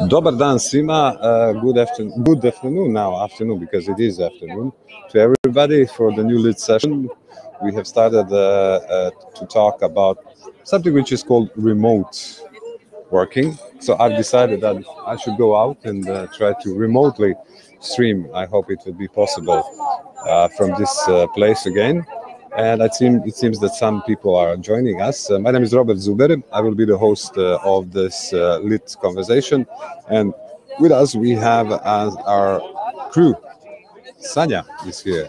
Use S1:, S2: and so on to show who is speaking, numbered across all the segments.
S1: Dobar dan svima, good afternoon now, afternoon because it is afternoon, to everybody for the new lit session. We have started to talk about something which is called remote working. So I've decided that I should go out and try to remotely stream. I hope it will be possible from this place again. And it seems that some people are joining us. My name is Robert Zuber. I will be the host of this lit conversation. And with us, we have as our crew, Sanya is here.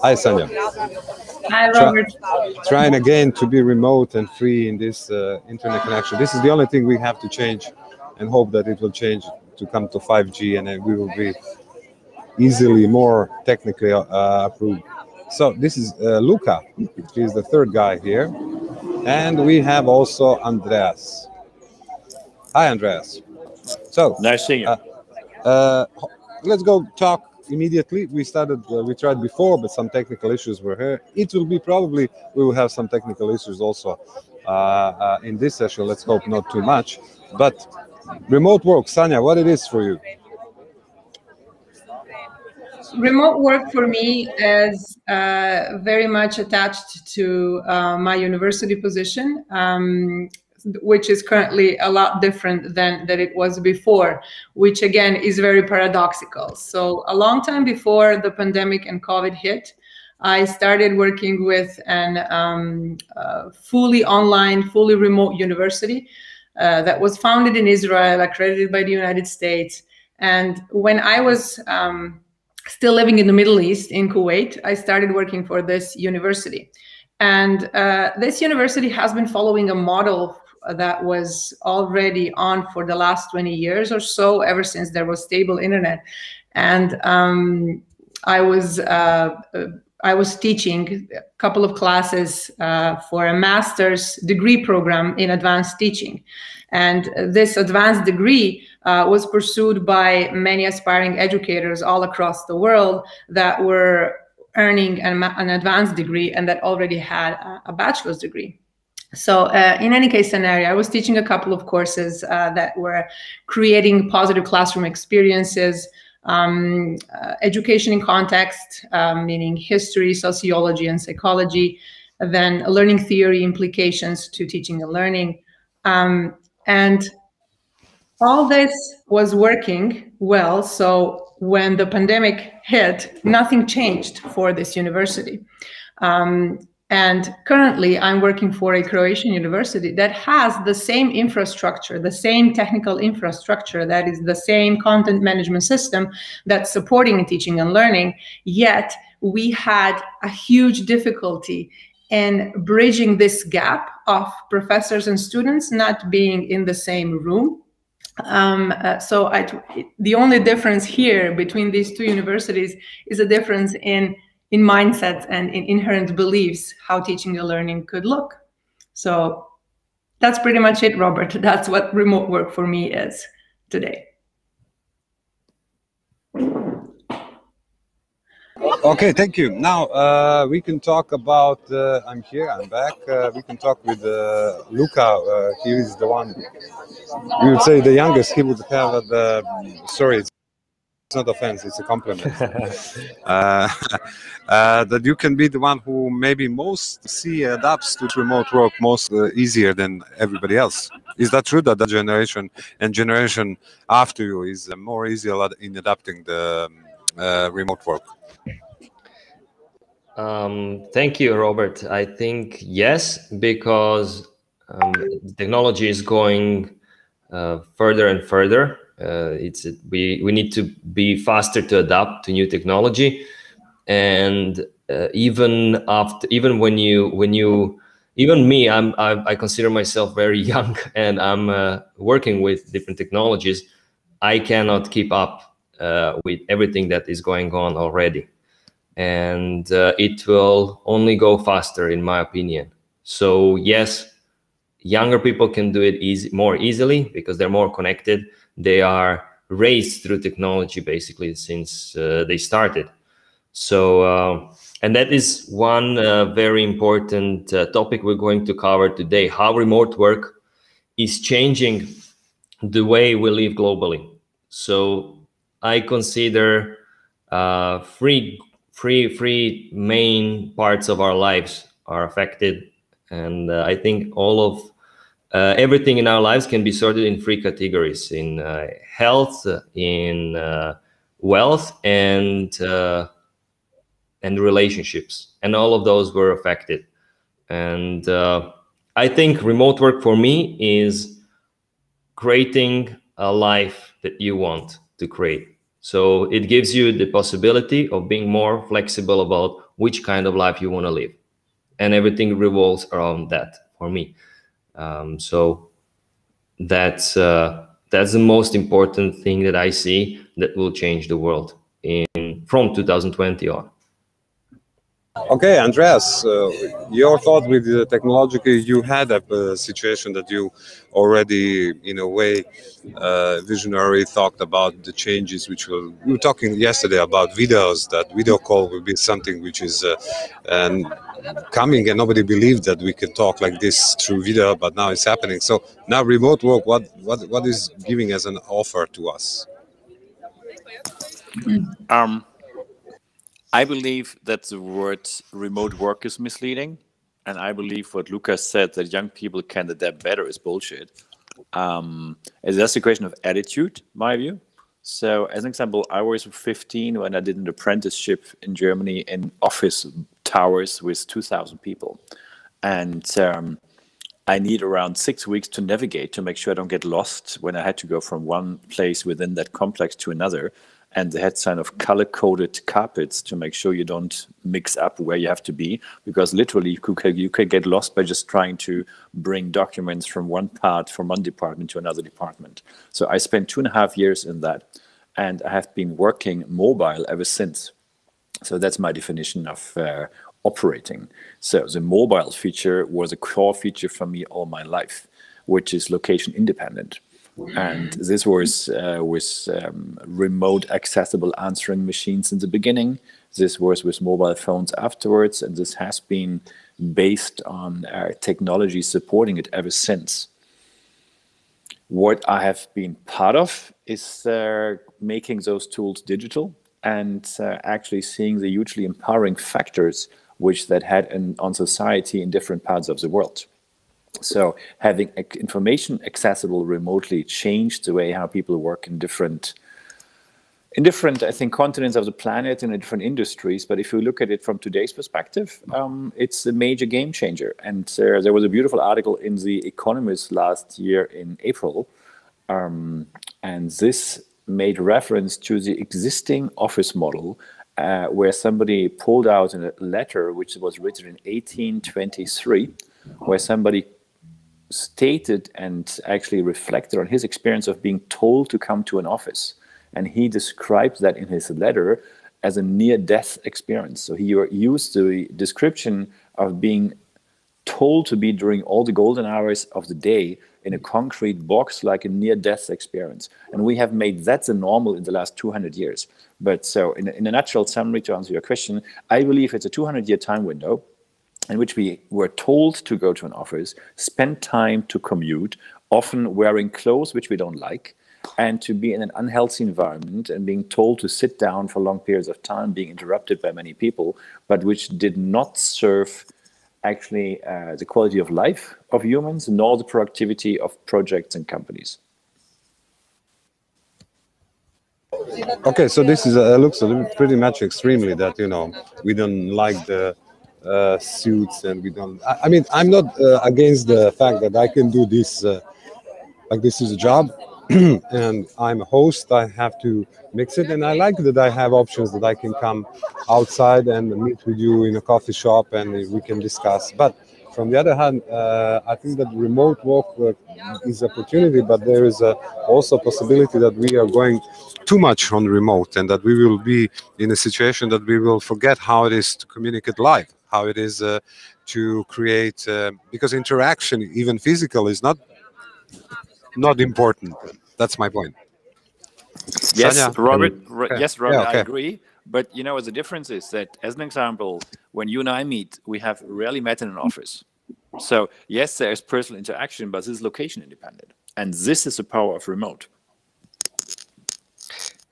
S1: Hi, Sanya.
S2: Hi, Robert.
S1: Trying again to be remote and free in this internet connection. This is the only thing we have to change and hope that it will change to come to 5G and then we will be easily more technically approved. So this is Luca. He's the third guy here. And we have also Andreas. Hi, Andreas. So
S3: nice seeing you.
S1: Let's go talk immediately. We tried before, but some technical issues were here. It will be probably, we will have some technical issues also in this session. Let's hope not too much. But remote work, Sanya, what it is for you?
S2: Remote work for me is very much attached to my university position, which is currently a lot different than it was before, which again is very paradoxical. So a long time before the pandemic and COVID hit, I started working with an fully online, fully remote university that was founded in Israel, accredited by the United States. And when I was still living in the Middle East, in Kuwait, I started working for this university. And this university has been following a model that was already on for the last 20 years or so, ever since there was stable internet. And I was teaching a couple of classes for a master's degree program in advanced teaching. And this advanced degree was pursued by many aspiring educators all across the world that were earning an advanced degree and that already had a bachelor's degree. So in any case scenario, I was teaching a couple of courses that were creating positive classroom experiences, education in context, meaning history, sociology, and psychology, then learning theory implications to teaching and learning. And all this was working well. So when the pandemic hit, nothing changed for this university. And currently I'm working for a Croatian university that has the same infrastructure, the same technical infrastructure, that is the same content management system that's supporting teaching and learning. Yet we had a huge difficulty in bridging this gap of professors and students not being in the same room. The only difference here between these two universities is a difference in mindsets and in inherent beliefs how teaching and learning could look. So that's pretty much it, Robert. That's what remote work for me is today.
S1: Okay, thank you. Now we can talk about, I'm back. We can talk with Luca. He is the one, we would say the youngest. He would have sorry, it's not offense, it's a compliment. That you can be the one who maybe adapts to remote work most easier than everybody else. Is that true that generation and generation after you is more easy in adapting the remote work?
S4: Thank you, Robert. I think yes, because technology is going further and further. We need to be faster to adapt to new technology, and even me, I consider myself very young, and I'm working with different technologies. I cannot keep up with everything that is going on already, and it will only go faster, in my opinion. So yes, younger people can do it more easily because they're more connected. They are raised through technology basically since they started. So, and that is one very important topic we're going to cover today, how remote work is changing the way we live globally. So I consider three main parts of our lives are affected, and I think all of everything in our lives can be sorted in three categories: in health, in wealth, and relationships. And all of those were affected. And I think remote work for me is creating a life that you want to create. So it gives you the possibility of being more flexible about which kind of life you want to live. And everything revolves around that for me. So that's the most important thing that I see that will change the world from 2020 on.
S1: Okay, Andreas, your thought with the technology, you had a situation that you already, in a way, visionary talked about the changes which will. We were talking yesterday about videos, that video call will be something which is coming, and nobody believed that we could talk like this through video, but now it's happening. So now remote work, what is giving as an offer to us?
S3: I believe that the word remote work is misleading. And I believe what Lucas said, that young people can adapt better, is bullshit. That's a question of attitude, my view. So as an example, I was 15 when I did an apprenticeship in Germany in office towers with 2,000 people. And I need around 6 weeks to navigate to make sure I don't get lost when I had to go from one place within that complex to another. And they had kind of color-coded carpets to make sure you don't mix up where you have to be, because literally you could get lost by just trying to bring documents from one department to another department. So I spent 2.5 years in that, and I have been working mobile ever since. So that's my definition of operating. So the mobile feature was a core feature for me all my life, which is location independent. And this was with remote accessible answering machines in the beginning. This was with mobile phones afterwards. And this has been based on technology supporting it ever since. What I have been part of is making those tools digital and actually seeing the hugely empowering factors which that had on society in different parts of the world. So having information accessible remotely changed the way how people work in different, I think, continents of the planet and in different industries. But if you look at it from today's perspective, it's a major game changer. And there was a beautiful article in The Economist last year in April. And this made reference to the existing office model where somebody pulled out a letter which was written in 1823, where somebody stated and actually reflected on his experience of being told to come to an office. And he described that in his letter as a near-death experience. So he used the description of being told to be during all the golden hours of the day in a concrete box, like a near-death experience. And we have made that the normal in the last 200 years. But so in a nutshell summary, to answer your question, I believe it's a 200-year time window in which we were told to go to an office, spend time to commute, often wearing clothes which we don't like, and to be in an unhealthy environment and being told to sit down for long periods of time, being interrupted by many people, but which did not serve actually the quality of life of humans, nor the productivity of projects and companies.
S1: Okay, so this is looks pretty much extremely that, you know, we don't like the suits, and we don't. I mean, I'm not against the fact that I can do this, like this is a job, and I'm a host. I have to mix it, and I like that I have options that I can come outside and meet with you in a coffee shop, and we can discuss. But from the other hand, I think that remote work is opportunity, but there is also a possibility that we are going too much on remote, and that we will be in a situation that we will forget how it is to communicate live, how it is to create, because interaction, even physical, is not important. That's my point.
S3: Yes,
S1: Sanya,
S3: Robert.
S1: okay.
S3: Yes, Robert,
S1: Yeah, okay.
S3: I agree. But you know, the difference is that, as an example, when you and I meet, we have rarely met in an office. So yes, there is personal interaction, but this is location independent. And this is the power of remote.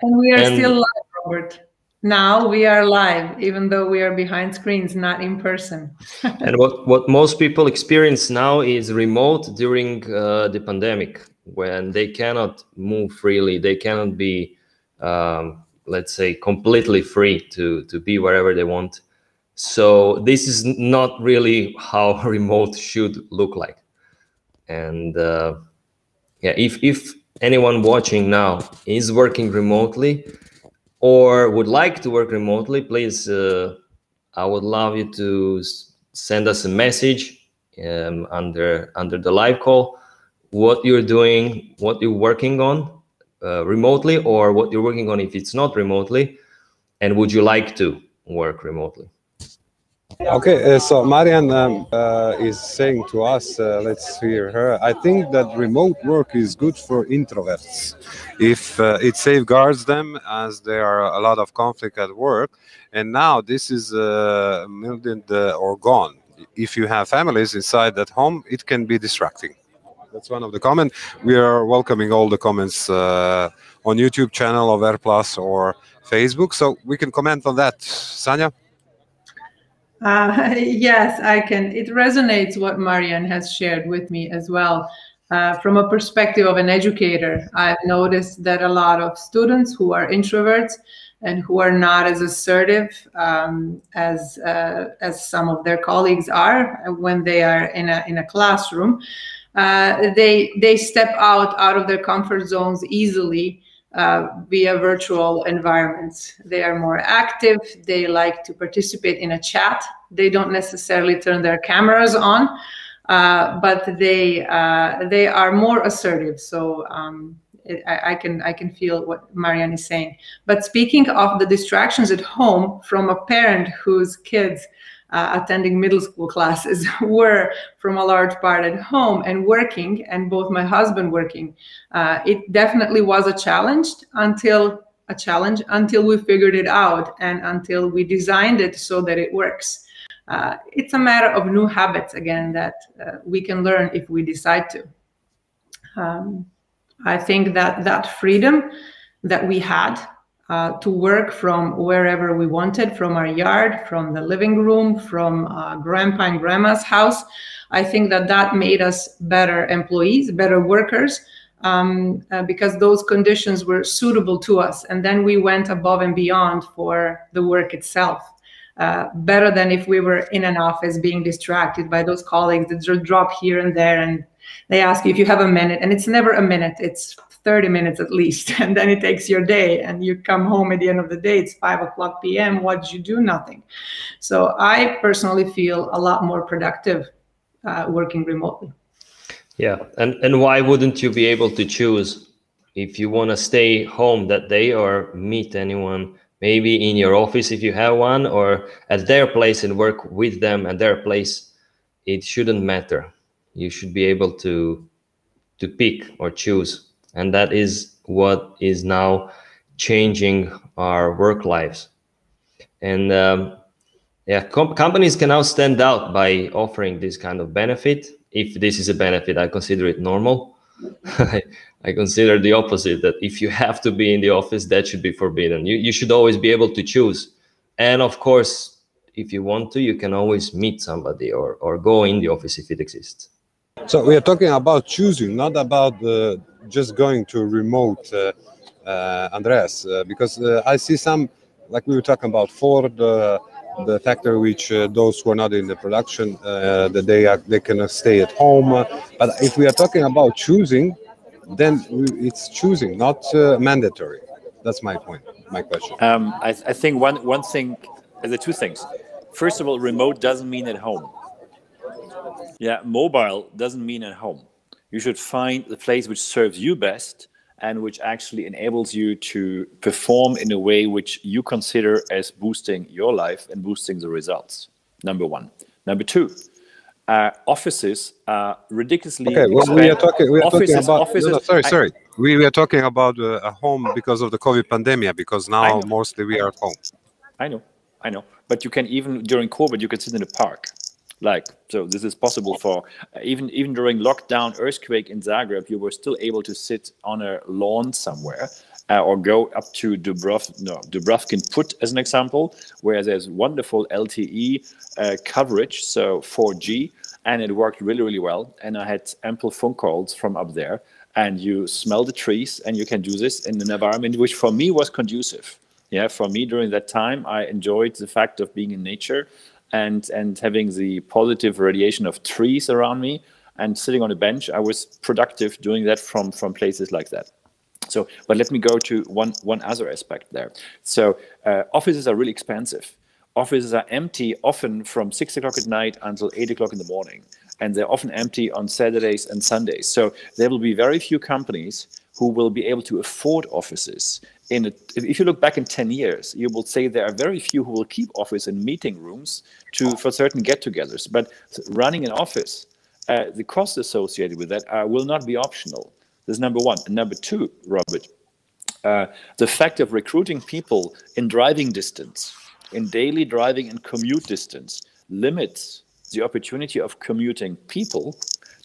S2: And we are still live, Robert. Now we are live, even though we are behind screens, not in person.
S4: And what most people experience now is remote during the pandemic, when they cannot move freely. They cannot be, let's say, completely free to be wherever they want. So this is not really how remote should look like. And yeah, if anyone watching now is working remotely or would like to work remotely, please, I would love you to send us a message under the live call, what you're doing, what you're working on remotely, or what you're working on if it's not remotely, and would you like to work remotely?
S1: Okay, so Marian is saying to us, let's hear her. I think that remote work is good for introverts if it safeguards them, as there are a lot of conflict at work. And now this is mildewed or gone. If you have families inside that home, it can be distracting. That's one of the comments. We are welcoming all the comments on YouTube channel of AirPlus or Facebook, so we can comment on that. Sanja?
S2: Yes, I can. It resonates what Marian has shared with me as well. From a perspective of an educator, I've noticed that a lot of students who are introverts and who are not as assertive as some of their colleagues are when they are in a classroom, they step out of their comfort zones easily via virtual environments. They are more active. They like to participate in a chat. They don't necessarily turn their cameras on, but they are more assertive. So I can feel what Marian is saying. But speaking of the distractions at home, from a parent whose kids attending middle school classes were from a large part at home and working, and both my husband working, it definitely was a challenge until we figured it out and until we designed it so that it works. It's a matter of new habits again that we can learn if we decide to. I think that freedom that we had to work from wherever we wanted, from our yard, from the living room, from grandpa and grandma's house, I think that made us better employees, better workers, because those conditions were suitable to us. And then we went above and beyond for the work itself. Better than if we were in an office being distracted by those colleagues that just drop here and there and they ask you if you have a minute, and it's never a minute, it's 30 minutes at least, and then it takes your day and you come home at the end of the day, it's 5:00 p.m. What did you do? Nothing. So I personally feel a lot more productive working remotely.
S4: Yeah, and why wouldn't you be able to choose if you want to stay home that day or meet anyone, maybe in your office if you have one, or at their place and work with them at their place? It shouldn't matter. You should be able to pick or choose. And that is what is now changing our work lives. And yeah, companies can now stand out by offering this kind of benefit. If this is a benefit, I consider it normal. I consider the opposite, that if you have to be in the office, that should be forbidden. You should always be able to choose. And of course, if you want to, you can always meet somebody or go in the office if it exists.
S1: So we are talking about choosing, not about just going to remote, Andreas, because I see some, like we were talking about Ford, the factory which those who are not in the production, that they can stay at home. But if we are talking about choosing, then it's choosing, not mandatory. That's my point, my question.
S3: I think one thing, there are two things. First of all, remote doesn't mean at home. Yeah, mobile doesn't mean at home. You should find the place which serves you best and which actually enables you to perform in a way which you consider as boosting your life and boosting the results. Number one. Number two, offices are ridiculously
S1: okay. Well, we are talking about.
S3: Offices,
S1: no, sorry. We are talking about a home because of the COVID pandemic. Because now mostly we are at home.
S3: I know. But you can even during COVID, you can sit in the park. Like, so this is possible for even during lockdown, earthquake in Zagreb, you were still able to sit on a lawn somewhere, or go up to Dubrovkin Put as an example, where there's wonderful LTE coverage, so 4G, and it worked really, really well. And I had ample phone calls from up there, and you smell the trees, and you can do this in an environment which for me was conducive. Yeah, for me during that time, I enjoyed the fact of being in nature and having the positive radiation of trees around me and sitting on a bench. I was productive doing that from places like that. So, but let me go to one other aspect there. So offices are really expensive. Offices are empty often from 6 o'clock at night until 8 o'clock in the morning. And they're often empty on Saturdays and Sundays. So there will be very few companies who will be able to afford offices. If you look back in 10 years, you will say there are very few who will keep office in meeting rooms for certain get-togethers. But running an office, the costs associated with that will not be optional. This is number one. And number two, Robert, the fact of recruiting people in driving distance, in daily driving and commute distance, limits the opportunity of commuting people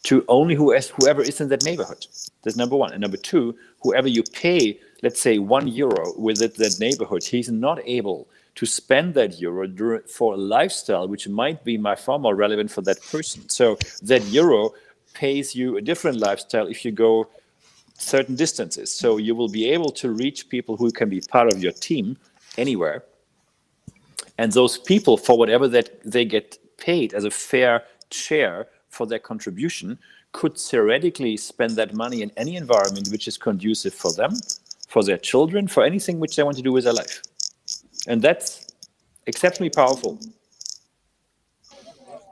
S3: to only whoever is in that neighborhood. That's number one. And number two, whoever you pay, let's say €1 within that neighborhood, he's not able to spend that euro for a lifestyle which might be far more relevant for that person. So that euro pays you a different lifestyle if you go certain distances. So you will be able to reach people who can be part of your team anywhere. And those people, for whatever that they get paid as a fair share for their contribution, could theoretically spend that money in any environment which is conducive for them, for their children, for anything which they want to do with their life. And that's exceptionally powerful.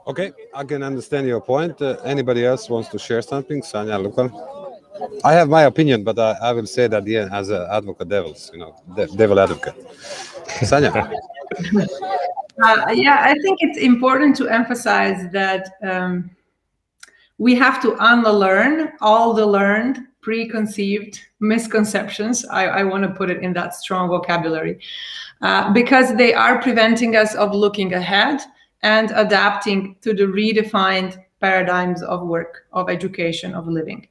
S1: Okay, I can understand your point. Anybody else wants to share something? Sanja, Luka? I have my opinion, but I will say that as an advocate devils, devil advocate. Sanja.
S2: Yeah, I think it's important to emphasize that we have to unlearn all the learned, preconceived misconceptions. I want to put it in that strong vocabulary, because they are preventing us of looking ahead and adapting to the redefined paradigms of work, of education, of living.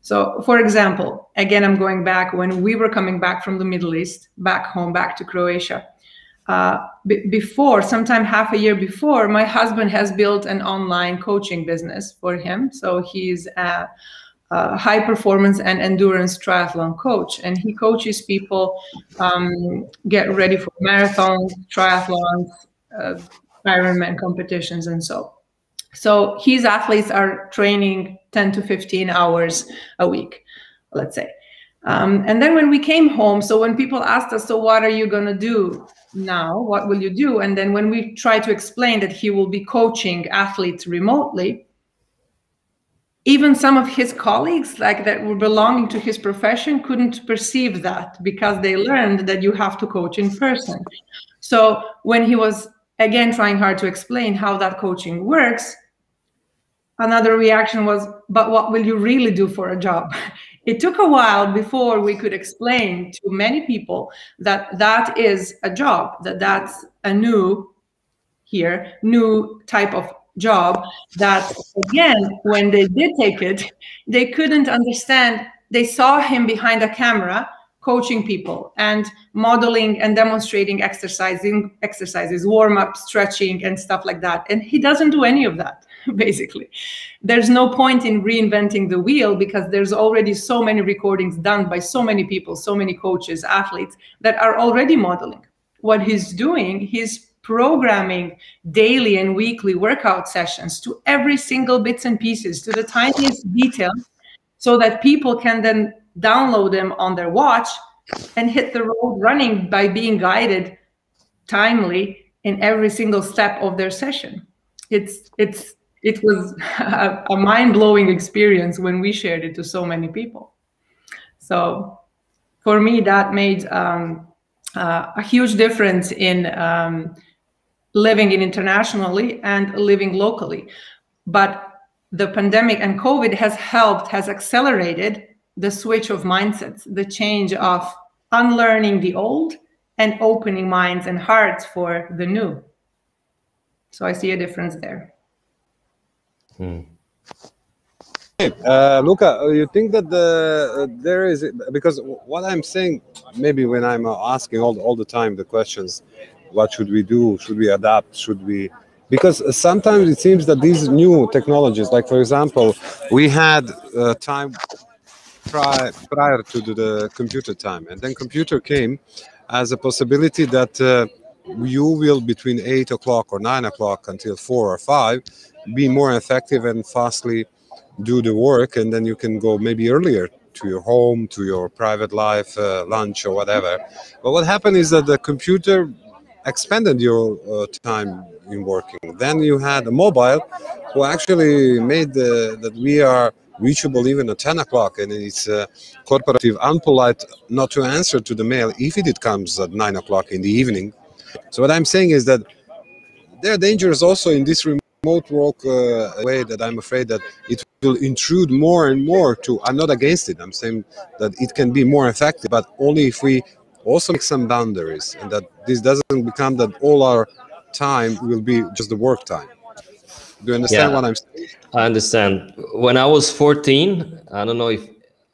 S2: So, for example, again, I'm going back when we were coming back from the Middle East, back home, back to Croatia. Before, sometime half a year before, my husband has built an online coaching business for him. So he's a high performance and endurance triathlon coach, and he coaches people get ready for marathons, triathlons, Ironman competitions, and so his athletes are training 10 to 15 hours a week, let's say. And then when we came home, so when people asked us, so what are you going to do now? What will you do? And then when we try to explain that he will be coaching athletes remotely, even some of his colleagues, like that were belonging to his profession, couldn't perceive that because they learned that you have to coach in person. So when he was, again, trying hard to explain how that coaching works, another reaction was, but what will you really do for a job? It took a while before we could explain to many people that that is a job, that that's a new type of job, that again, when they did take it, they couldn't understand. They saw him behind a camera coaching people and modeling and demonstrating exercises, warm-up, stretching, and stuff like that. And he doesn't do any of that, basically. There's no point in reinventing the wheel because there's already so many recordings done by so many people, so many coaches, athletes that are already modeling. What he's doing, he's programming daily and weekly workout sessions to every single bits and pieces, to the tiniest detail, so that people can then download them on their watch and hit the road running by being guided timely in every single step of their session. It was a mind-blowing experience when we shared it to so many people. So for me, that made a huge difference in living internationally and living locally. But the pandemic and COVID has accelerated the switch of mindsets, the change of unlearning the old and opening minds and hearts for the new. So I see a difference there.
S1: Luca, you think that there is, because what I'm saying, maybe when I'm asking all the time the questions, what should we do? Should we adapt? Should we? Because sometimes it seems that these new technologies, like for example, we had time prior to the computer time, and then computer came as a possibility that you will between 8 o'clock or 9 o'clock until 4 or 5 be more effective and fastly do the work, and then you can go maybe earlier to your home, to your private life, lunch or whatever. But what happened is that the computer expanded your time in working. Then you had a mobile who actually made that we are reachable even at 10 o'clock, and it's corporative unpolite not to answer to the mail if it comes at 9 o'clock in the evening. So what I'm saying is that there are dangers also in this remote work way, that I'm afraid that it will intrude more and more to. I'm not against it. I'm saying that it can be more effective, but only if we also make some boundaries, and that this doesn't become that all our time will be just the work time. Do you understand what I'm saying?
S4: I understand. When I was 14, I don't know if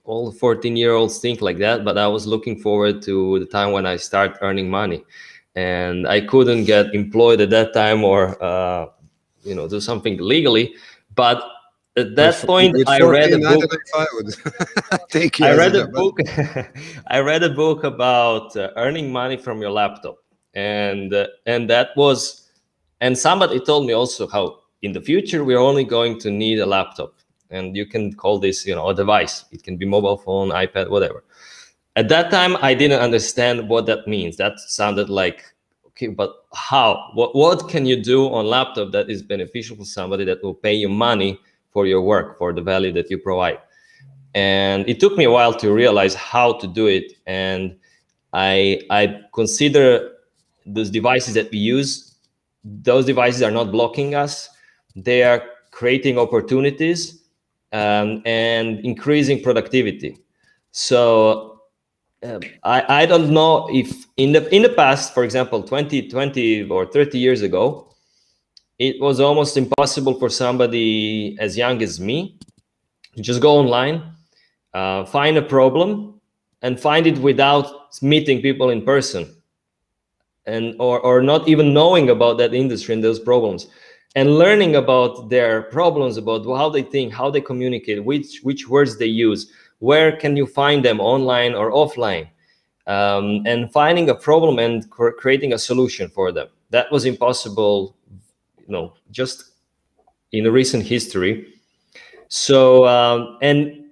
S4: all 14-year-olds think like that, but I was looking forward to the time when I start earning money, and I couldn't get employed at that time or do something legally. But at that point, I read a book. I read a book. I read a book about earning money from your laptop, and that was, and somebody told me also how in the future we're only going to need a laptop, and you can call this a device. It can be mobile phone, iPad, whatever. At that time, I didn't understand what that means. That sounded like, okay, but how? What can you do on laptop that is beneficial for somebody that will pay you money for your work, for the value that you provide? And it took me a while to realize how to do it. And I consider those devices that we use, those devices are not blocking us. They are creating opportunities and increasing productivity. So I don't know if in the past, for example, 20 or 30 years ago, it was almost impossible for somebody as young as me to just go online, find a problem, and find it without meeting people in person, and or not even knowing about that industry and those problems, and learning about their problems, about how they think, how they communicate, which words they use, where can you find them, online or offline, and finding a problem and creating a solution for them. That was impossible, just in the recent history. So and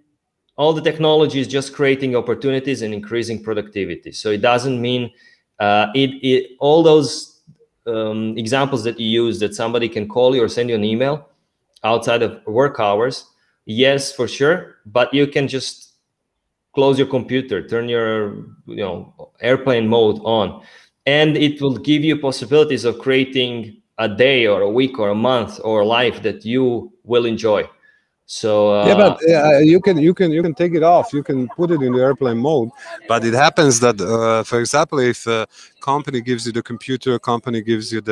S4: all the technology is just creating opportunities and increasing productivity. So it doesn't mean all those examples that you use, that somebody can call you or send you an email outside of work hours. Yes, for sure. But you can just close your computer, turn your airplane mode on, and it will give you possibilities of creating a day or a week or a month or a life that you will enjoy. So
S1: yeah, but you can take it off. You can put it in the airplane mode. But it happens that, for example, if a company gives you the computer, a company gives you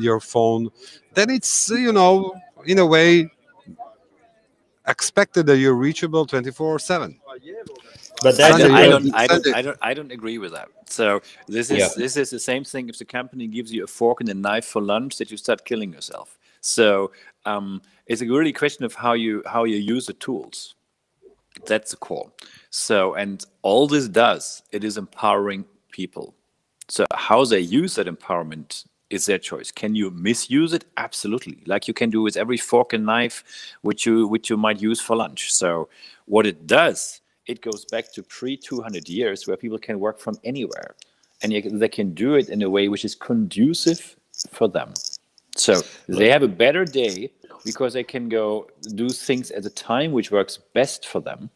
S1: your phone, then it's in a way expected that you're reachable 24/7.
S3: But I don't agree with that. So this is the same thing. If the company gives you a fork and a knife for lunch, that you start killing yourself. So it's a really question of how you use the tools. That's the core. So, and all this does, it is empowering people. So how they use that empowerment is their choice. Can you misuse it? Absolutely. Like you can do with every fork and knife which you might use for lunch. So what it does, it goes back to pre-200 years where people can work from anywhere, and they can do it in a way which is conducive for them. So they have a better day because they can go do things at a time which works best for them.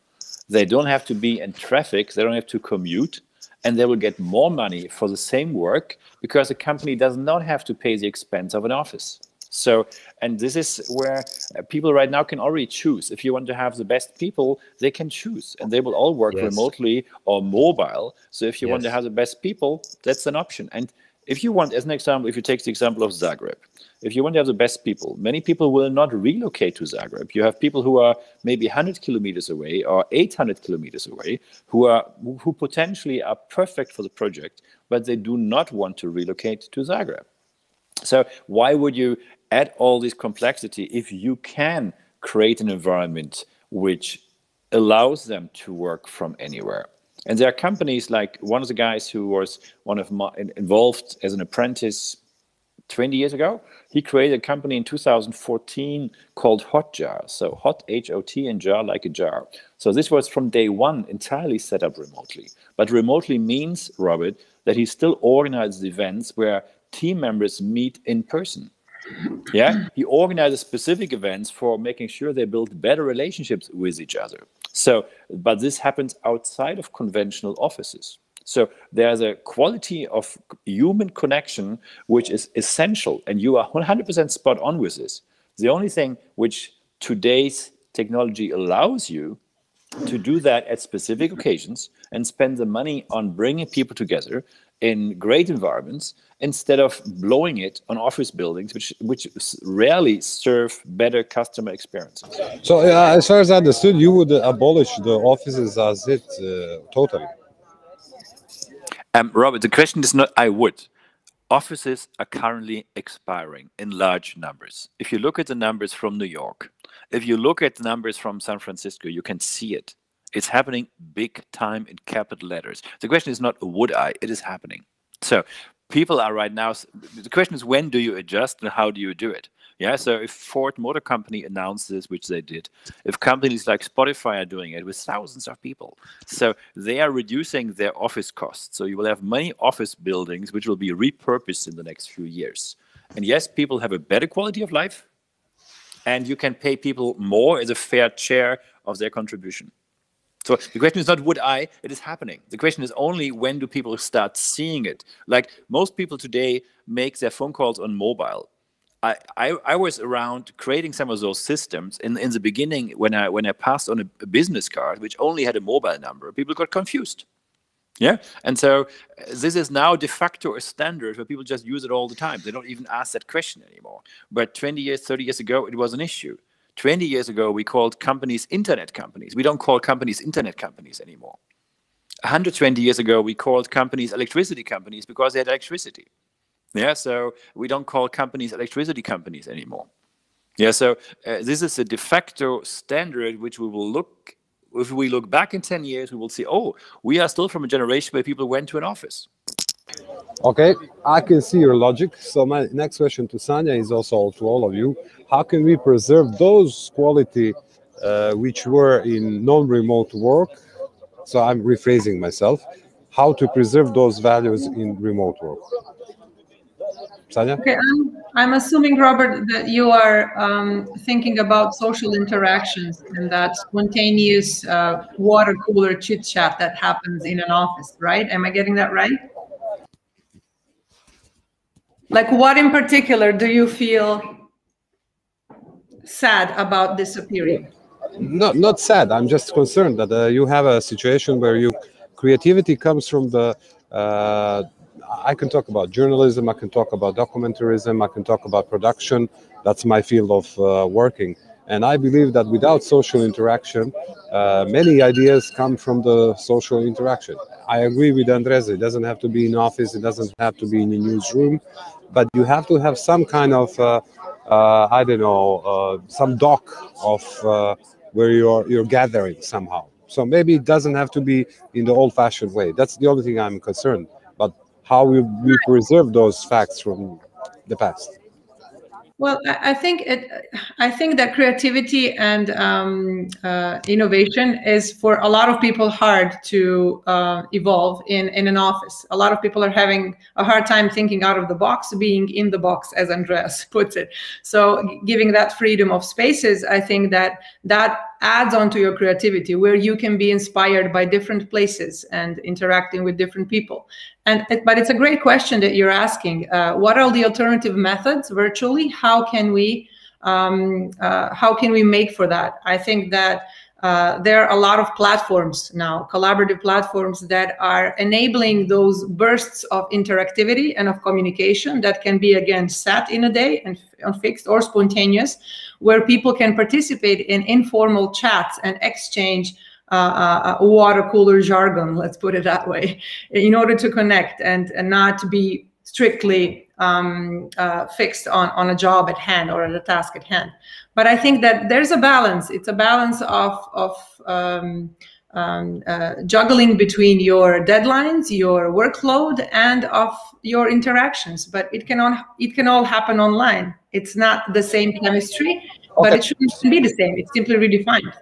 S3: They don't have to be in traffic. They don't have to commute, and they will get more money for the same work because the company does not have to pay the expense of an office. So, and this is where people right now can already choose. If you want to have the best people, they can choose, and they will all work remotely or mobile. So if you want to have the best people, that's an option. And if you want, as an example, if you take the example of Zagreb, if you want to have the best people, many people will not relocate to Zagreb. You have people who are maybe 100 kilometers away or 800 kilometers away who potentially are perfect for the project, but they do not want to relocate to Zagreb. So why would you add all this complexity if you can create an environment which allows them to work from anywhere? And there are companies like one of the guys who was involved as an apprentice 20 years ago. He created a company in 2014 called Hodger. So hot, H-O-T, and jar like a jar. So this was from day one entirely set up remotely. But remotely means, Robert, that he still organizes events where team members meet in person. Yeah, he organizes specific events for making sure they build better relationships with each other. So, but this happens outside of conventional offices. So there's a quality of human connection which is essential, and you are 100% spot on with this. The only thing which today's technology allows you to do that at specific occasions and spend the money on bringing people together in great environments instead of blowing it on office buildings, which rarely serve better customer experiences.
S1: So as far as I understood, you would abolish the offices as it totally.
S3: Robert, the question is not I would. Offices are currently expiring in large numbers. If you look at the numbers from New York, if you look at the numbers from San Francisco, you can see it. It's happening big time in capital letters. The question is not would I, it is happening. So people are right now, the question is when do you adjust and how do you do it? Yeah, so if Ford Motor Company announces, which they did, if companies like Spotify are doing it with thousands of people, so they are reducing their office costs. So you will have many office buildings which will be repurposed in the next few years. And yes, people have a better quality of life, and you can pay people more as a fair share of their contribution. So the question is not would I, it is happening. The question is only when do people start seeing it? Like most people today make their phone calls on mobile. I was around creating some of those systems in the beginning when I passed on a business card which only had a mobile number. People got confused. Yeah, and so this is now de facto a standard where people just use it all the time. They don't even ask that question anymore. But 20 years, 30 years ago, it was an issue. 20 years ago, we called companies internet companies. We don't call companies internet companies anymore. 120 years ago, we called companies electricity companies because they had electricity. Yeah, so we don't call companies electricity companies anymore. Yeah, so this is a de facto standard which we will look, if we look back in 10 years, we will see, oh, we are still from a generation where people went to an office.
S1: Okay, I can see your logic. So my next question to Sanja is also to all of you. How can we preserve those quality which were in non-remote work? So I'm rephrasing myself. How to preserve those values in remote work? Sanja?
S2: Okay, I'm assuming, Robert, that you are thinking about social interactions and that spontaneous water cooler chit chat that happens in an office, right? Am I getting that right? Like, what in particular do you feel sad about disappearing?
S1: Not sad. I'm just concerned that you have a situation where creativity comes from the. I can talk about journalism. I can talk about documentarism. I can talk about production. That's my field of working. And I believe that without social interaction, many ideas come from the social interaction. I agree with Andres. It doesn't have to be in office. It doesn't have to be in a newsroom, but you have to have some kind of, I don't know, some dock of where you're gathering somehow. So maybe it doesn't have to be in the old-fashioned way. That's the only thing I'm concerned. But how we preserve those facts from the past.
S2: Well, I think that creativity and innovation is for a lot of people hard to evolve in an office. A lot of people are having a hard time thinking out of the box, being in the box, as Andreas puts it. So giving that freedom of spaces, I think that adds on to your creativity, where you can be inspired by different places and interacting with different people. But it's a great question that you're asking. What are the alternative methods virtually? How can we make for that? I think that there are a lot of platforms now, collaborative platforms that are enabling those bursts of interactivity and of communication that can be, again, set in a day and fixed or spontaneous, where people can participate in informal chats and exchange water cooler jargon, let's put it that way, in order to connect and not be strictly fixed on a job at hand or a task at hand. But I think that there's a balance. It's a balance of juggling between your deadlines, your workload, and of your interactions. But it can all happen online. It's not the same chemistry, but it shouldn't be the same. It's simply redefined.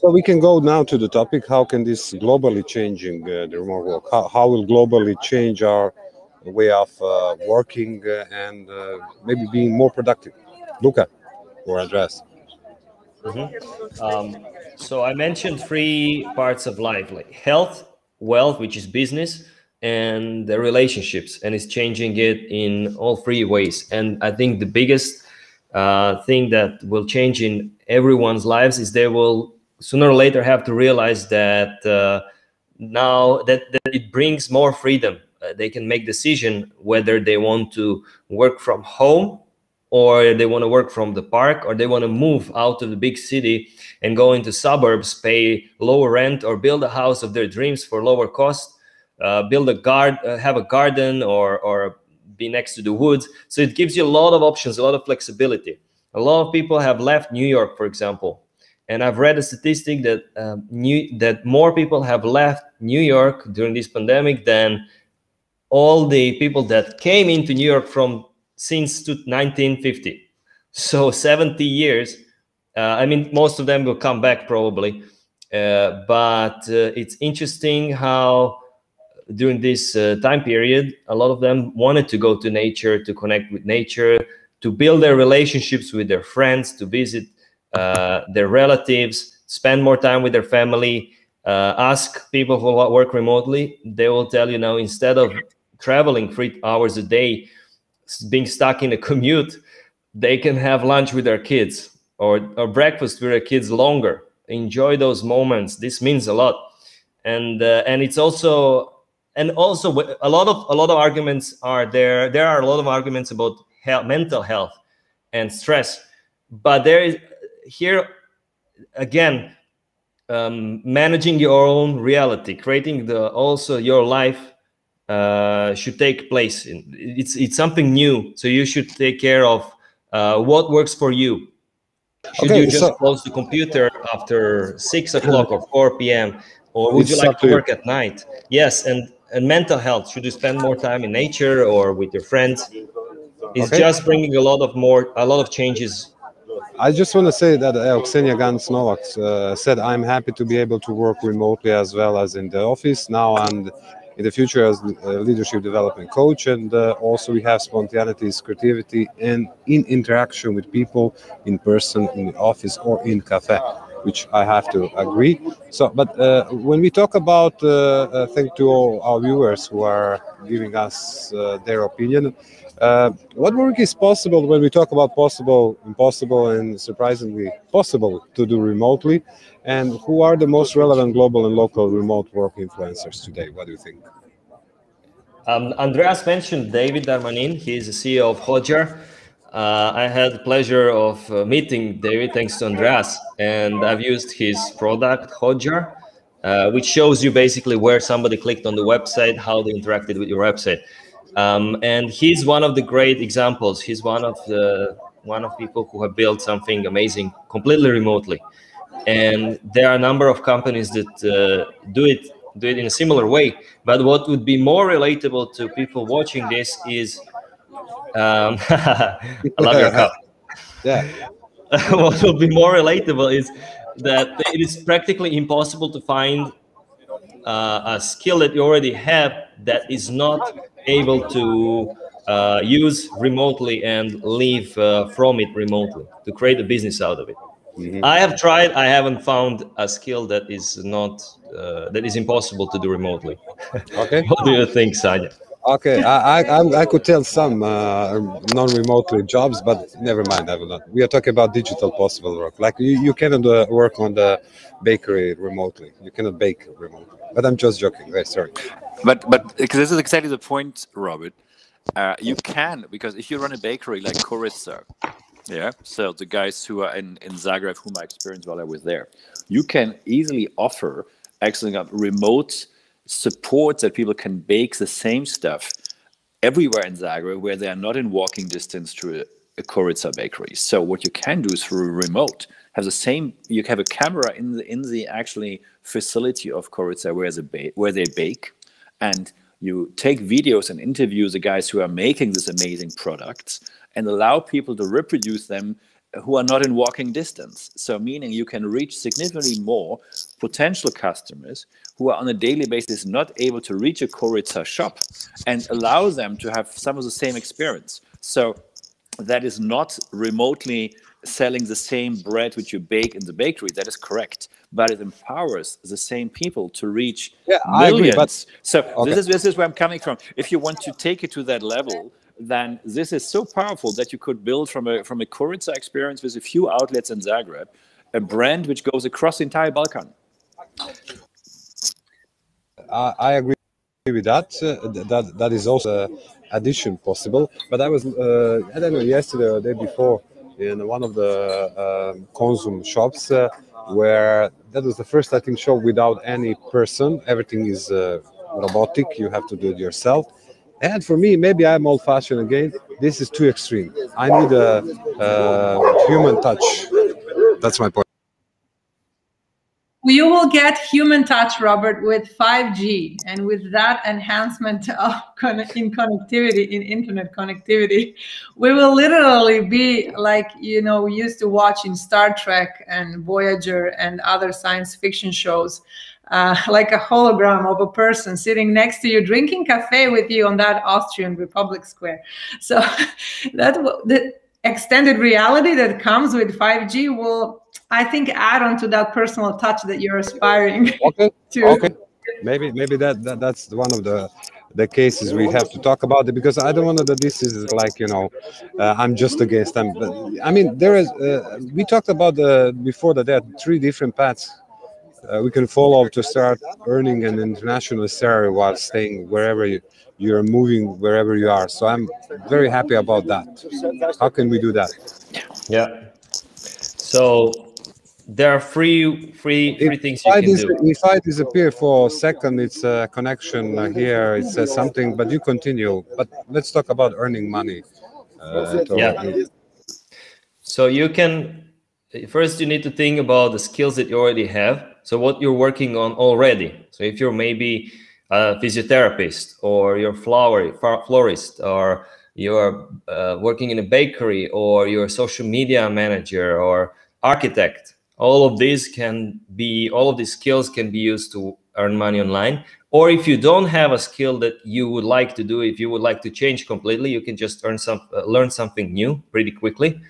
S1: So we can go now to the topic: how can this globally changing the remote work? How will globally change our way of working and maybe being more productive? Luca or Andreas?
S4: So I mentioned 3 parts of life, like health, wealth, which is business, and the relationships, and it's changing it in all 3 ways. And I think the biggest thing that will change in everyone's lives is they will sooner or later have to realize that now that it brings more freedom. They can make decision whether they want to work from home, or they want to work from the park, or they want to move out of the big city and go into suburbs, pay lower rent, or build a house of their dreams for lower cost, build a garden, have a garden, or be next to the woods. So it gives you a lot of options, a lot of flexibility. A lot of people have left New York, for example. And I've read a statistic that that more people have left New York during this pandemic than all the people that came into New York since 1950. So 70 years. I mean, most of them will come back probably. But it's interesting how during this time period, a lot of them wanted to go to nature, to connect with nature, to build their relationships with their friends, to visit their relatives, spend more time with their family. Ask people who work remotely. They will tell you now, instead of traveling 3 hours a day, being stuck in a commute, they can have lunch with their kids or breakfast with their kids longer. Enjoy those moments. This means a lot. And it's also a lot of arguments are there. There are a lot of arguments about mental health and stress, but there is here again managing your own reality, creating also your life should take place. It's something new, so you should take care of what works for you. Should you just close the computer after 6 o'clock or 4 p.m. or would you like to work at night? Yes, and mental health. Should you spend more time in nature or with your friends? It's just bringing a lot of changes.
S1: I just want to say that Ksenia Gans-Novak said, I'm happy to be able to work remotely as well as in the office now and in the future as leadership development coach. And also we have spontaneity, creativity, and in interaction with people in person, in the office or in cafe, which I have to agree. So, but when we talk about, thank to all our viewers who are giving us their opinion, what work is possible when we talk about possible, impossible, and surprisingly possible to do remotely? And who are the most relevant global and local remote work influencers today? What do you think?
S4: Andreas mentioned David Darmanin. He's the CEO of Hodger. I had the pleasure of meeting David thanks to Andreas, and I've used his product, Hodger, which shows you basically where somebody clicked on the website, how they interacted with your website. And he's one of the great examples. He's one of people who have built something amazing completely remotely. And there are a number of companies that do it in a similar way. But what would be more relatable to people watching this is, I love your cup.
S1: Yeah.
S4: What would be more relatable is that it is practically impossible to find a skill that you already have that is not able to use remotely and live from it remotely, to create a business out of it. Mm-hmm. I have tried. I haven't found a skill that is not that is impossible to do remotely.
S1: Okay.
S4: What do you think, Sanya?
S1: Okay, I could tell some non-remotely jobs, but never mind. I will not. We are talking about digital possible work. Like you cannot work on the bakery remotely. You cannot bake remotely. But I'm just joking. Right, sorry.
S3: But because this is exactly the point, Robert. You can, because if you run a bakery like Korica, yeah, so the guys who are in Zagreb, whom I experienced while I was there, you can easily offer actually remote support that people can bake the same stuff everywhere in Zagreb where they are not in walking distance to a Korica bakery. So what you can do is through a remote have the same. You have a camera in the actually facility of Korica where they bake, and you take videos and interview the guys who are making these amazing products and allow people to reproduce them who are not in walking distance. So meaning you can reach significantly more potential customers who are on a daily basis not able to reach a Korica shop and allow them to have some of the same experience. So that is not remotely selling the same bread which you bake in the bakery. That is correct, but it empowers the same people to reach
S1: I agree, but
S3: millions. So
S1: okay.
S3: this is where I'm coming from. If you want to take it to that level, then this is so powerful that you could build from a Korica experience with a few outlets in Zagreb, a brand which goes across the entire Balkan.
S1: I agree with that. That is also addition possible. But I was I don't know, yesterday or the day before in one of the Consum shops where that was the first I think shop without any person. Everything is robotic. You have to do it yourself. And for me, maybe I'm old-fashioned again. This is too extreme. I need a human touch. That's my point.
S2: You will get human touch, Robert, with 5G, and with that enhancement of in connectivity, in internet connectivity, we will literally be like, you know, we used to watch in Star Trek and Voyager and other science fiction shows, like a hologram of a person sitting next to you, drinking cafe with you on that Austrian Republic Square. So that the extended reality that comes with 5G will, I think, add on to that personal touch that you're aspiring to.
S1: Okay. Maybe that's one of the cases we have to talk about it, because I don't want that this is like, you know, I'm just against them. But I mean, there is. We talked about before that there are 3 different paths we can follow to start earning an international salary while staying wherever you're moving, wherever you are. So I'm very happy about that. How can we do that?
S4: Yeah. So there are three things you can do.
S1: If I disappear for a second, it's a connection here. It says something, but you continue. But let's talk about earning money.
S4: So you can, first you need to think about the skills that you already have. So what you're working on already. So if you're maybe a physiotherapist, or you're florist, or you're working in a bakery, or you're a social media manager or architect, all of these skills can be used to earn money online. Or if you don't have a skill that you would like to do, if you would like to change completely, you can just learn something new pretty quickly.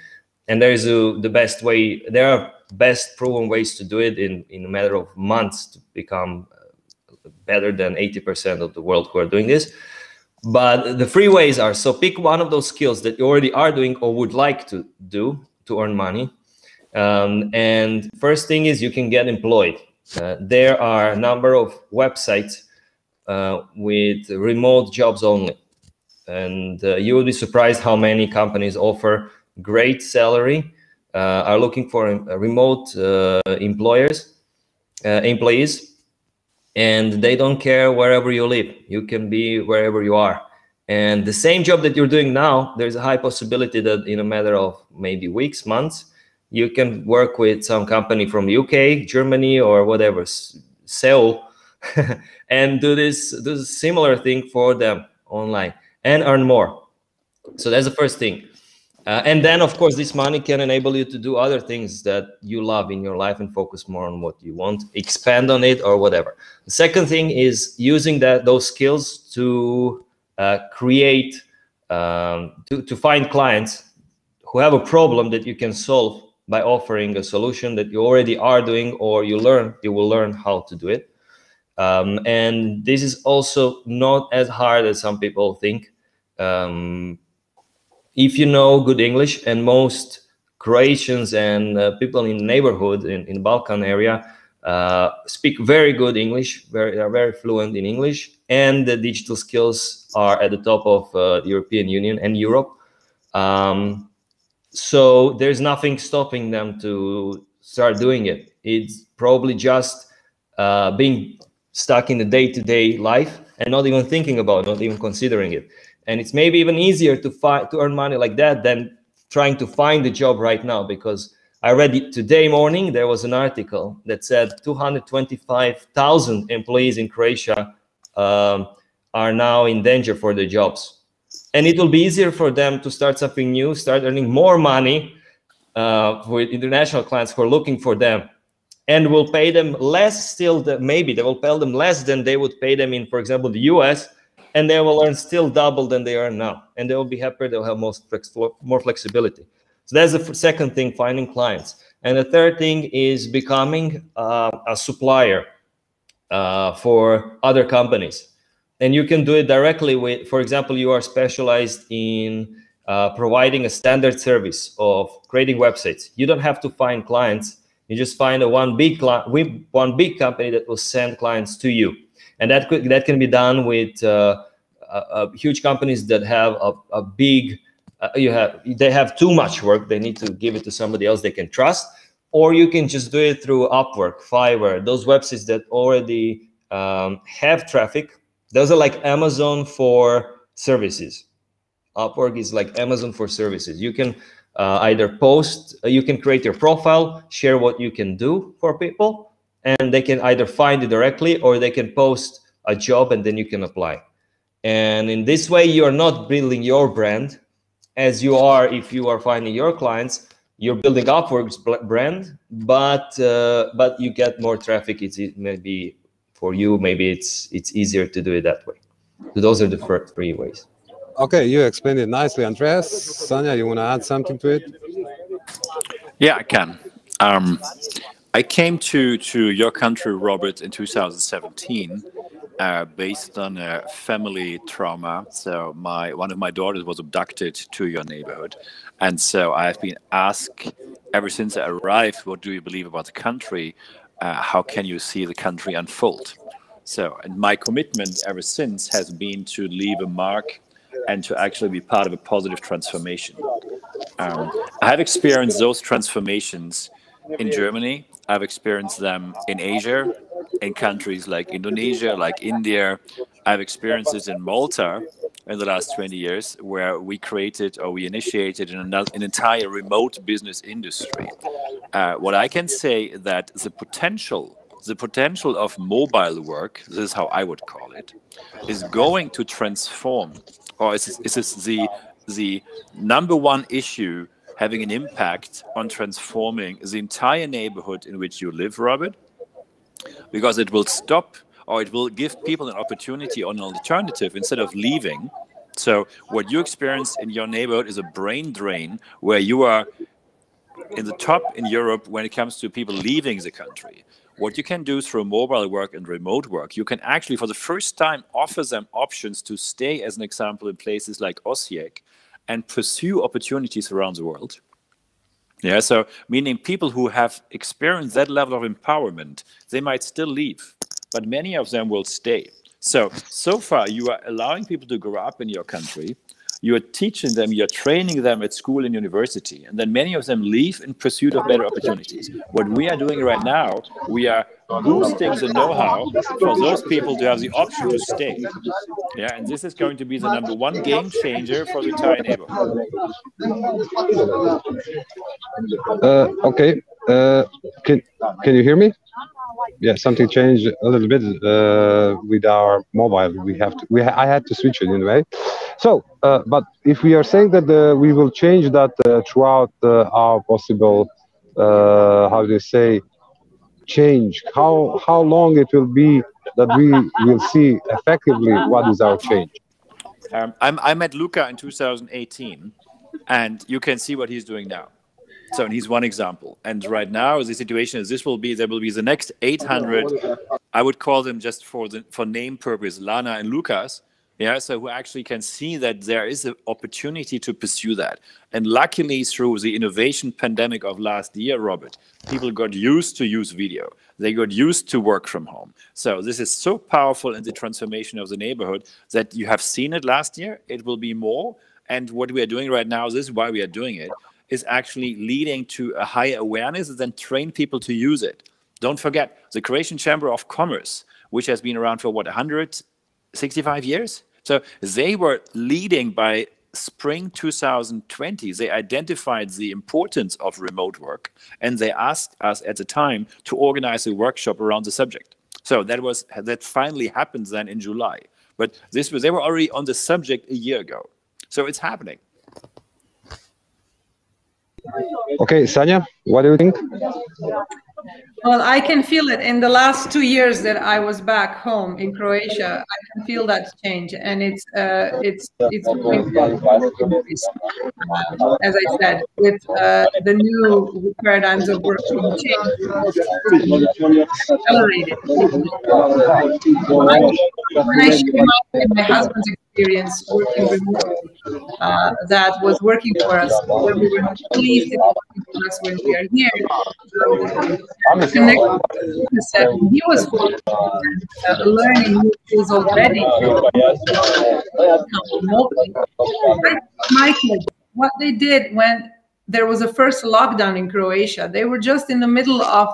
S4: And there is the best way. There are best proven ways to do it in a matter of months to become better than 80% of the world who are doing this. But the free ways are, so pick one of those skills that you already are doing or would like to do to earn money. And first thing is you can get employed. There are a number of websites with remote jobs only. And you will be surprised how many companies offer great salary, are looking for remote employees, and they don't care wherever you live. You can be wherever you are. And the same job that you're doing now, there's a high possibility that in a matter of maybe weeks, months, you can work with some company from UK, Germany, or whatever, Seoul, and do this similar thing for them online and earn more. So that's the first thing. And then, of course, this money can enable you to do other things that you love in your life and focus more on what you want, expand on it or whatever. The second thing is using those skills to create, to find clients who have a problem that you can solve by offering a solution that you already are doing, or you will learn how to do it. And this is also not as hard as some people think. If you know good English, and most Croatians and people in the neighborhood in Balkan area speak very good English, are very fluent in English, and the digital skills are at the top of the European Union and Europe. So there's nothing stopping them to start doing it. It's probably just being stuck in the day-to-day life and not even thinking about, not even considering it. And it's maybe even easier to earn money like that than trying to find a job right now, because I read it today morning, there was an article that said 225,000 employees in Croatia are now in danger for their jobs. And it will be easier for them to start something new, start earning more money with international clients who are looking for them, and will pay them less still. Maybe they will pay them less than they would pay them in, for example, the US, and they will earn still double than they earn now. And they will be happier, they'll have more flexibility. So that's the second thing, finding clients. And the third thing is becoming a supplier for other companies. And you can do it directly with, for example, you are specialized in providing a standard service of creating websites. You don't have to find clients. You just find one big company that will send clients to you. And that can be done with huge companies that have a big, they have too much work. They need to give it to somebody else they can trust. Or you can just do it through Upwork, Fiverr, those websites that already have traffic. Those are like Amazon for services. Upwork is like Amazon for services. You can either post, you can create your profile, share what you can do for people, and they can either find it directly or they can post a job and then you can apply. And in this way, you are not building your brand as you are if you are finding your clients. You're building Upwork's brand, but you get more traffic. It's maybe for you, maybe it's easier to do it that way. So those are the first three ways.
S1: Okay, you explained it nicely, Andreas. Sanja, you want to add something to it?
S3: Yeah, I can. I came to your country, Robert, in 2017, based on a family trauma. So one of my daughters was abducted to your neighborhood, and so I've been asked ever since I arrived, what do you believe about the country? How can you see the country unfold? So, and my commitment ever since has been to leave a mark and to actually be part of a positive transformation. I have experienced those transformations in Germany. I've experienced them in Asia, in countries like Indonesia, like India. I've experienced it in Malta in the last 20 years, where we created or we initiated an entire remote business industry. What I can say that the potential of mobile work, this is how I would call it, is going to transform, or is this the number one issue having an impact on transforming the entire neighborhood in which you live, Robert, because it will stop, or it will give people an opportunity or an alternative instead of leaving. So what you experience in your neighborhood is a brain drain, where you are in the top in Europe when it comes to people leaving the country. What you can do through mobile work and remote work, you can actually, for the first time, offer them options to stay, as an example, in places like Osijek and pursue opportunities around the world. Yeah, so meaning people who have experienced that level of empowerment, they might still leave, but many of them will stay. So far, you are allowing people to grow up in your country. You are teaching them, you're training them at school and university, and then many of them leave in pursuit of better opportunities. What we are doing right now, we are boosting the know-how for those people to have the option to stay. Yeah, and this is going to be the number one game changer for the entire neighborhood.
S1: Okay. Can you hear me? Yeah, something changed a little bit with our mobile. I had to switch it anyway. So, but if we are saying that we will change that throughout our possible, how do you say, change? How long it will be that we will see effectively what is our change?
S3: I met Luca in 2018, and you can see what he's doing now. So, and he's one example. And right now, the situation is there will be the next 800. I would call them just for name purpose, Lana and Lucas. Yeah, so who actually can see that there is an opportunity to pursue that. And luckily, through the innovation pandemic of last year, Robert, people got used to use video. They got used to work from home. So this is so powerful in the transformation of the neighborhood that you have seen it last year. It will be more. And what we are doing right now, this is why we are doing it, is actually leading to a higher awareness and then train people to use it. Don't forget, the Croatian Chamber of Commerce, which has been around for, what, 165 years? So they were leading by spring 2020. They identified the importance of remote work, and they asked us at the time to organize a workshop around the subject. So that finally happened then in July. But they were already on the subject a year ago. So it's happening.
S1: Okay, Sanja, what do you think?
S2: Well, I can feel it in the last 2 years that I was back home in Croatia. I can feel that change, and it's going as I said, with the new paradigms of work being changed, accelerated. When I shared my husband's experience working remotely, that was working for us, where we were pleased working for us when we are here. He was learning new skills already. My kids, what they did when there was a first lockdown in Croatia, they were just in the middle of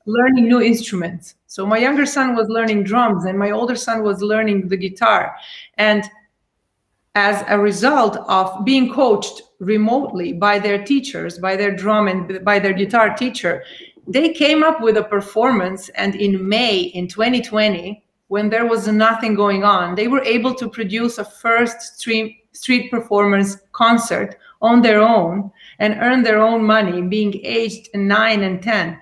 S2: learning new instruments. So my younger son was learning drums and my older son was learning the guitar. And as a result of being coached remotely by their teachers, by their drum and by their guitar teacher, they came up with a performance. And in May in 2020, when there was nothing going on, they were able to produce a first street performance concert on their own and earn their own money, being aged 9 and 10.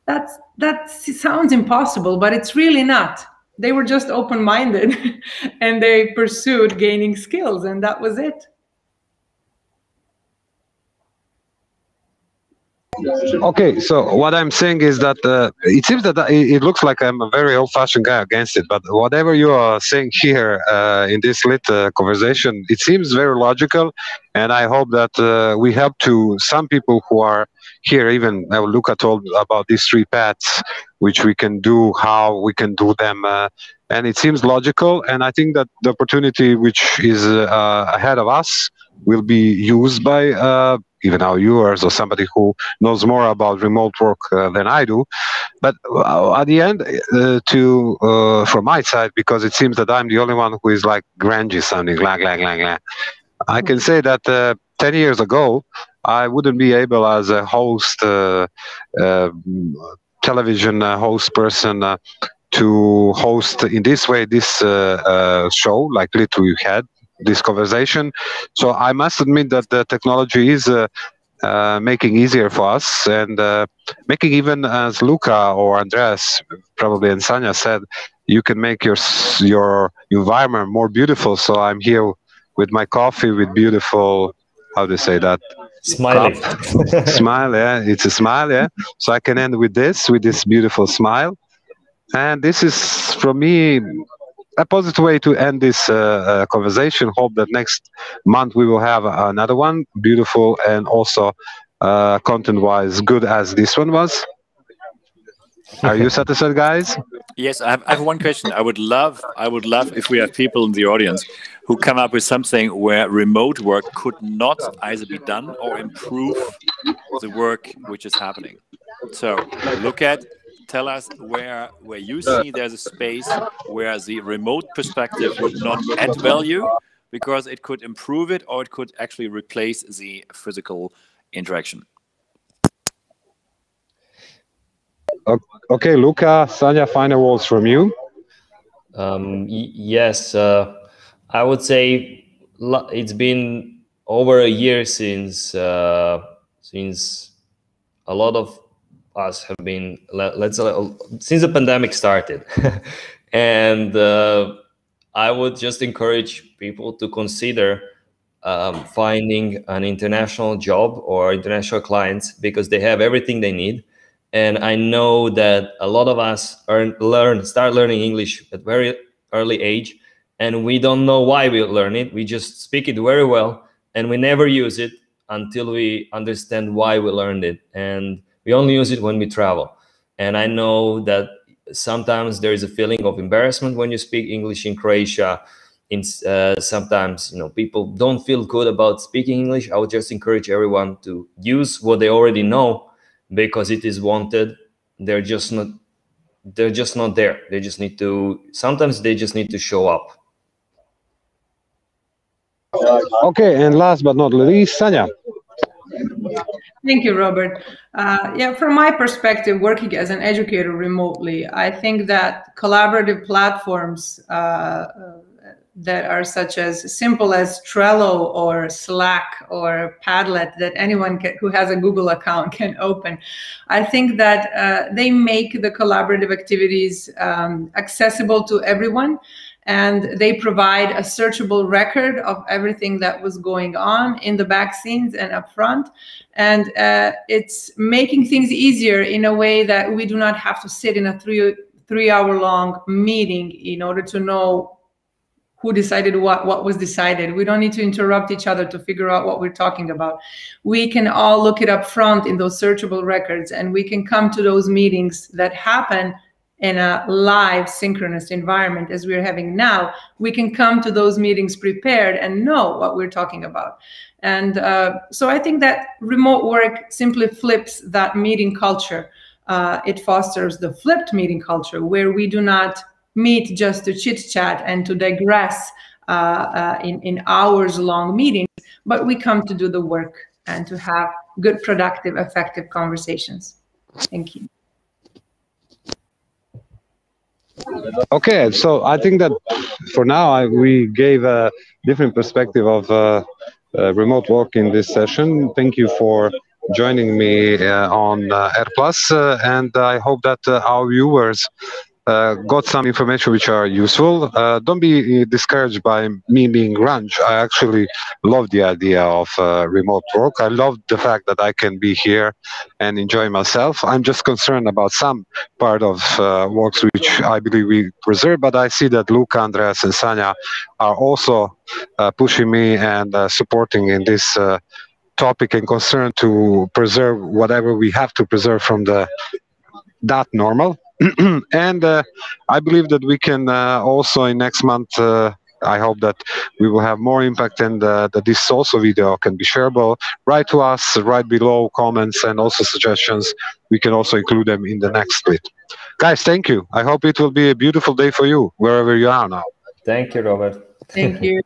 S2: That sounds impossible, but it's really not. They were just open-minded and they pursued gaining skills, and that was it.
S1: Okay, so what I'm saying is that it seems that it looks like I'm a very old-fashioned guy against it, but whatever you are saying here in this lit conversation, it seems very logical, and I hope that we help to some people who are here. Even Luca told about these 3 paths, which we can do, how we can do them, and it seems logical, and I think that the opportunity which is ahead of us will be used by even our viewers or somebody who knows more about remote work than I do. But at the end, from my side, because it seems that I'm the only one who is like grungy sounding, I can say that 10 years ago, I wouldn't be able as a host, television host person, to host in this way this show like literally you had this conversation. So I must admit that the technology is making easier for us, and making, even as Luca or Andreas probably and Sanja said, you can make your environment more beautiful. So I'm here with my coffee with beautiful, how do you say that?
S4: Smiling.
S1: Smile, yeah, it's a smile, yeah. So I can end with this beautiful smile. And this is, for me, a positive way to end this conversation. Hope that next month we will have another one, beautiful and also content-wise good as this one was. Are you satisfied, guys?
S3: Yes, I have one question. I would love if we have people in the audience who come up with something where remote work could not either be done or improve the work which is happening. So tell us where you see there's a space where the remote perspective would not add value because it could improve it or it could actually replace the physical interaction.
S1: Okay, Luca, Sanja, final words from you.
S4: Yes, I would say it's been over a year since a lot of us have been, since the pandemic started. And I would just encourage people to consider finding an international job or international clients because they have everything they need. And I know that a lot of us start learning English at very early age, and we don't know why we learn it. We just speak it very well, and we never use it until we understand why we learned it. And we only use it when we travel. And I know that sometimes there is a feeling of embarrassment when you speak English in Croatia. Sometimes, people don't feel good about speaking English. I would just encourage everyone to use what they already know, because it is wanted. They're just not there. Sometimes they just need to show up.
S1: Okay, and last but not least, Sanja.
S2: Thank you, Robert. Yeah, from my perspective, working as an educator remotely, I think that collaborative platforms that are such as simple as Trello or Slack or Padlet that anyone who has a Google account can open. I think that they make the collaborative activities accessible to everyone, and they provide a searchable record of everything that was going on in the back scenes and up front. And it's making things easier in a way that we do not have to sit in a three-hour-long meeting in order to know who decided what was decided. We don't need to interrupt each other to figure out what we're talking about. We can all look it up front in those searchable records, and we can come to those meetings that happen in a live synchronous environment as we're having now. We can come to those meetings prepared and know what we're talking about. And so I think that remote work simply flips that meeting culture. It fosters the flipped meeting culture, where we do not meet just to chit chat and to digress in hours-long meetings, but we come to do the work and to have good, productive, effective conversations. Thank you.
S1: Okay, so I think that for now we gave a different perspective of remote work in this session. Thank you for joining me on R+, and I hope that our viewers got some information which are useful. Don't be discouraged by me being grunge. I actually love the idea of remote work. I love the fact that I can be here and enjoy myself. I'm just concerned about some part of works which I believe we preserve, but I see that Luca, Andreas, and Sanja are also pushing me and supporting in this topic and concern to preserve whatever we have to preserve from that normal. And I believe that we can also in next month, I hope that we will have more impact, and that this also video can be shareable. Write to us, write below comments and also suggestions. We can also include them in the next split. Guys, thank you. I hope it will be a beautiful day for you, wherever you are now.
S4: Thank you, Robert.
S2: Thank you.